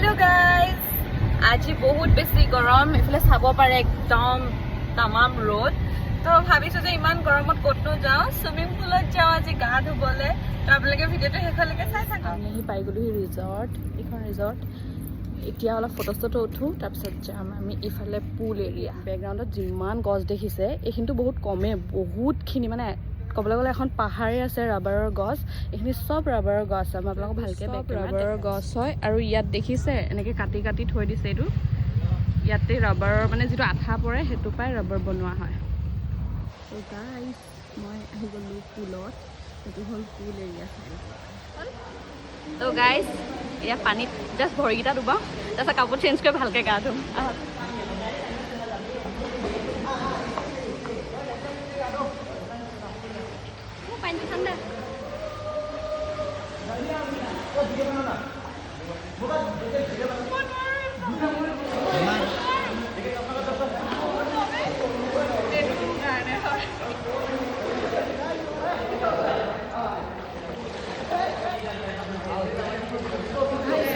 Hello guys, আজি বহুত বেছি গৰম এফালে চাব পাৰে একদম তামাম ৰ'দ তো ভাবিছো যে ইমান গৰমত ক'তনো যাওঁ সুইমিং পুলত যাওঁ আজি গা ধুবলে তো আপোনালোকে ভিডিঅ'টো শেষলৈকে চাই থাকক আমি পাই গ'লো ৰিজৰ্ট এইখন ৰিজৰ্ট এতিয়া অলপ ফটোটো উঠো তাৰপিছত যাম আমি ইফালে পুল এৰিয়া বেকগ্ৰাউণ্ডত যিমান গছ দেখিছে এইখিনিতো বহুত কমে বহুতখিনি মানে ক'বলৈ গ'লে এখন পাহাৰে আছে ৰাবাৰৰ গছ এইখিনি চব ৰাবাৰৰ গছ মই আপোনালোকক ভালকৈ ৰাবাৰৰ গছ হয় আৰু ইয়াত দেখিছে এনেকৈ কাটি কাটি থৈ দিছে এইটো ইয়াতে ৰাবাৰৰ মানে যিটো আঠা পৰে সেইটো পাই ৰাবাৰ বনোৱা হয় তো গাইজ মই আহি গ'লোঁ পুলত এইটো হ'ল পুল এৰিয়া তো গাইজ এতিয়া পানীত জাষ্ট ভৰিকেইটা ডুবাওঁ তাৰপিছত কাপোৰ চেঞ্জ কৰি ভালকৈ গা ধুম পানীটো ঠাণ্ডা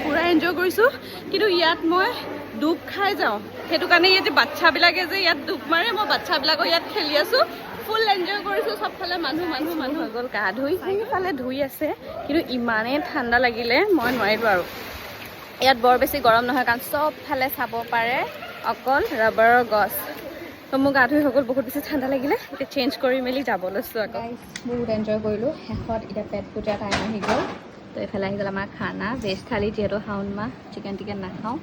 পুৰা এনজয় কৰিছোঁ কিন্তু ইয়াত মই ডুব খাই যাওঁ সেইটো কাৰণে ইয়াত যে বাচ্ছাবিলাকে যে ইয়াত ডুব মাৰে মই বাচ্ছাবিলাকৰ ইয়াত খেলি আছোঁ ফুল এনজয় কৰিছোঁ চবফালে মানুহ হৈ গ'ল গা ধুই সেইফালে ধুই আছে কিন্তু ইমানেই ঠাণ্ডা লাগিলে মই নোৱাৰিলোঁ আৰু ইয়াত বৰ বেছি গৰম নহয় কাৰণ চবফালে চাব পাৰে অকল ৰাবাৰৰ গছ তো মোৰ গা ধুই হৈ গ'ল বহুত বেছি ঠাণ্ডা লাগিলে এতিয়া চেঞ্জ কৰি মেলি যাব লৈছোঁ আকৌ বহুত এনজয় কৰিলোঁ শেষত এতিয়া পেট পূজা টাইম আহি গ'ল তো এইফালে আহি গ'ল আমাৰ খানা ভেজ থালি যিহেতু শাওণ মাহ চিকেন টিকেন নাখাওঁ